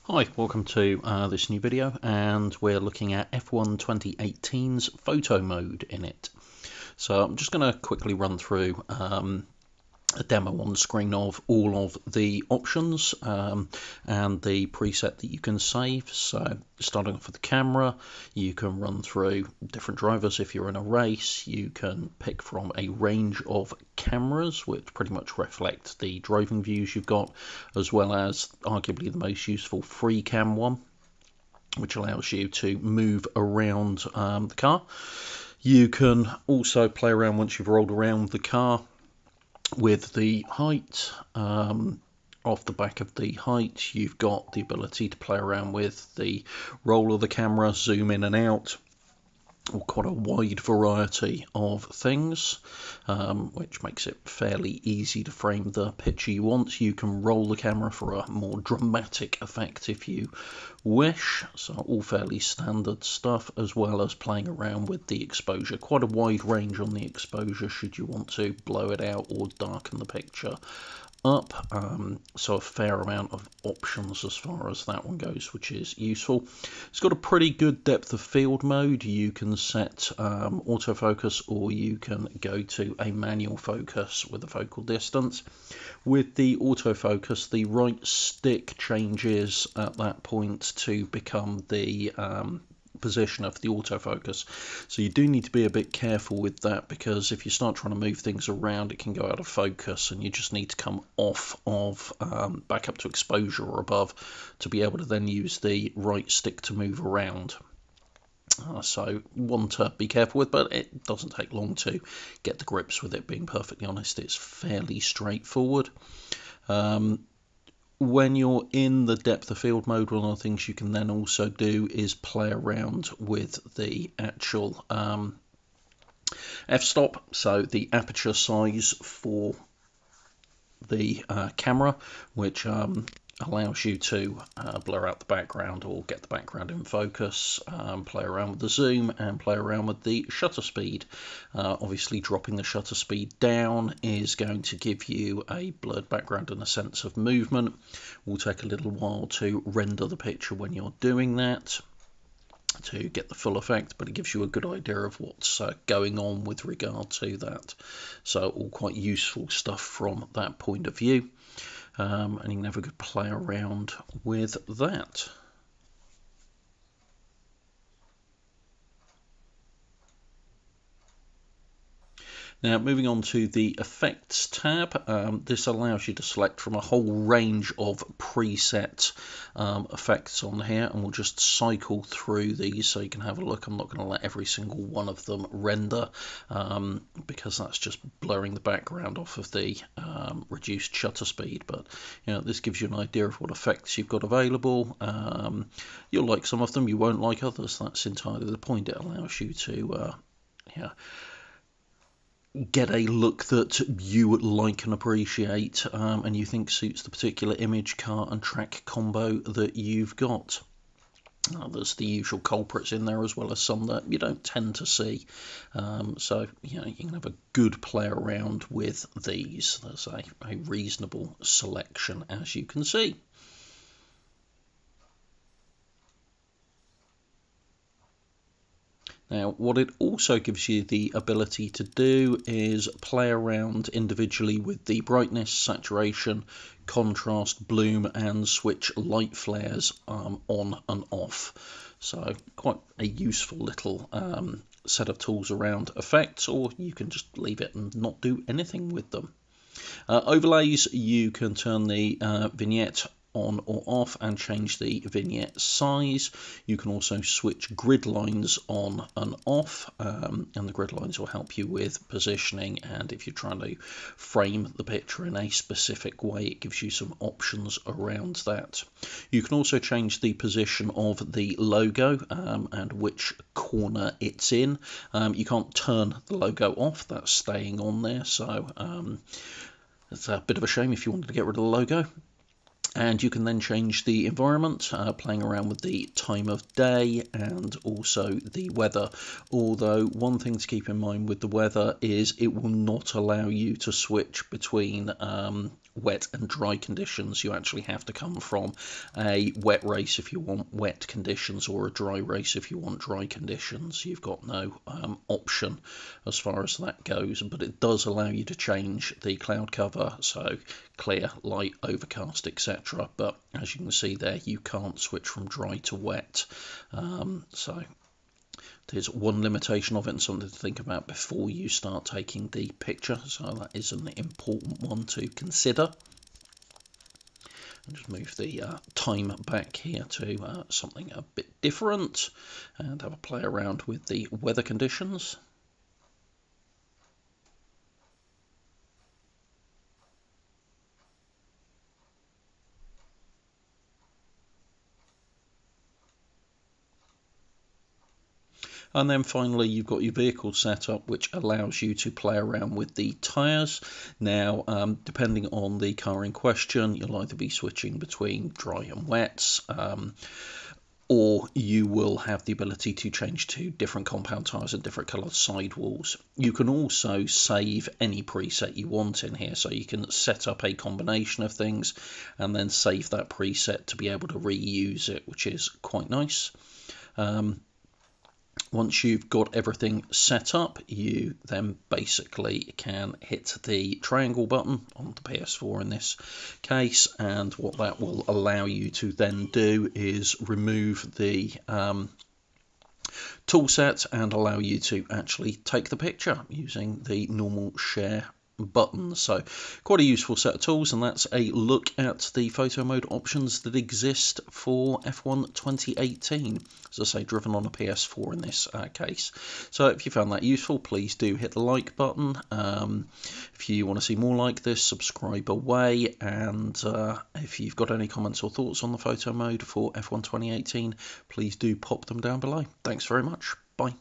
Hi, welcome to this new video, and we're looking at F1 2018's photo mode in it. So I'm just going to quickly run through a demo on the screen of all of the options and the preset that you can save. So starting off with the camera, you can run through different drivers if you're in a race. You can pick from a range of cameras which pretty much reflect the driving views you've got, as well as arguably the most useful free cam one, which allows you to move around the car. You can also play around once you've rolled around the car with the height. Off the back of the height, you've got the ability to play around with the roll of the camera, zoom in and out, or quite a wide variety of things, which makes it fairly easy to frame the picture you want. You can roll the camera for a more dramatic effect if you wish, so all fairly standard stuff, as well as playing around with the exposure. Quite a wide range on the exposure should you want to blow it out or darken the picture up, so a fair amount of options as far as that one goes, which is useful. It's got a pretty good depth of field mode. You can set autofocus, or you can go to a manual focus with a focal distance. With the autofocus, the right stick changes at that point to become the position of the autofocus, so you do need to be a bit careful with that, because if you start trying to move things around, it can go out of focus, and you just need to come off of back up to exposure or above to be able to then use the right stick to move around. So one to be careful with, but it doesn't take long to get the grips with it. Being perfectly honest, it's fairly straightforward. When you're in the depth of field mode, one of the things you can then also do is play around with the actual f-stop, so the aperture size for the camera, which allows you to blur out the background or get the background in focus, play around with the zoom, and play around with the shutter speed. Obviously dropping the shutter speed down is going to give you a blurred background and a sense of movement. It will take a little while to render the picture when you're doing that to get the full effect, but it gives you a good idea of what's going on with regard to that. So all quite useful stuff from that point of view. And you can have a good play around with that. Now, moving on to the Effects tab, this allows you to select from a whole range of preset effects on here, and we'll just cycle through these so you can have a look. I'm not going to let every single one of them render, because that's just blurring the background off of the reduced shutter speed, but this gives you an idea of what effects you've got available. You'll like some of them, you won't like others. That's entirely the point. It allows you to get a look that you like and appreciate, and you think suits the particular image, car and track combo that you've got. There's the usual culprits in there, as well as some that you don't tend to see, so you can have a good play around with these. There's a reasonable selection, as you can see. Now, what it also gives you the ability to do is play around individually with the brightness, saturation, contrast, bloom, and switch light flares on and off. So quite a useful little set of tools around effects, or you can just leave it and not do anything with them. Overlays, you can turn the vignette on or off and change the vignette size. You can also switch grid lines on and off, and the grid lines will help you with positioning, and if you're trying to frame the picture in a specific way, it gives you some options around that. You can also change the position of the logo and which corner it's in. You can't turn the logo off, that's staying on there, so it's a bit of a shame if you wanted to get rid of the logo. And you can then change the environment, playing around with the time of day and also the weather. Although one thing to keep in mind with the weather is it will not allow you to switch between wet and dry conditions. You actually have to come from a wet race if you want wet conditions, or a dry race if you want dry conditions. You've got no option as far as that goes, but it does allow you to change the cloud cover, so clear, light, overcast, etc. But as you can see there, you can't switch from dry to wet. So there's one limitation of it, and something to think about before you start taking the picture. So that is an important one to consider. Just move the time back here to something a bit different and have a play around with the weather conditions. And then finally, you've got your vehicle setup, which allows you to play around with the tyres. Now, depending on the car in question, you'll either be switching between dry and wets, or you will have the ability to change to different compound tyres and different coloured sidewalls. You can also save any preset you want in here, so you can set up a combination of things and then save that preset to be able to reuse it, which is quite nice. Once you've got everything set up, you then basically can hit the triangle button on the PS4 in this case, and what that will allow you to then do is remove the tool set and allow you to actually take the picture using the normal share button. So quite a useful set of tools, and that's a look at the photo mode options that exist for F1 2018, as I say, driven on a PS4 in this case. So if you found that useful, please do hit the like button. If you want to see more like this, subscribe away, and if you've got any comments or thoughts on the photo mode for F1 2018, please do pop them down below. Thanks very much. Bye.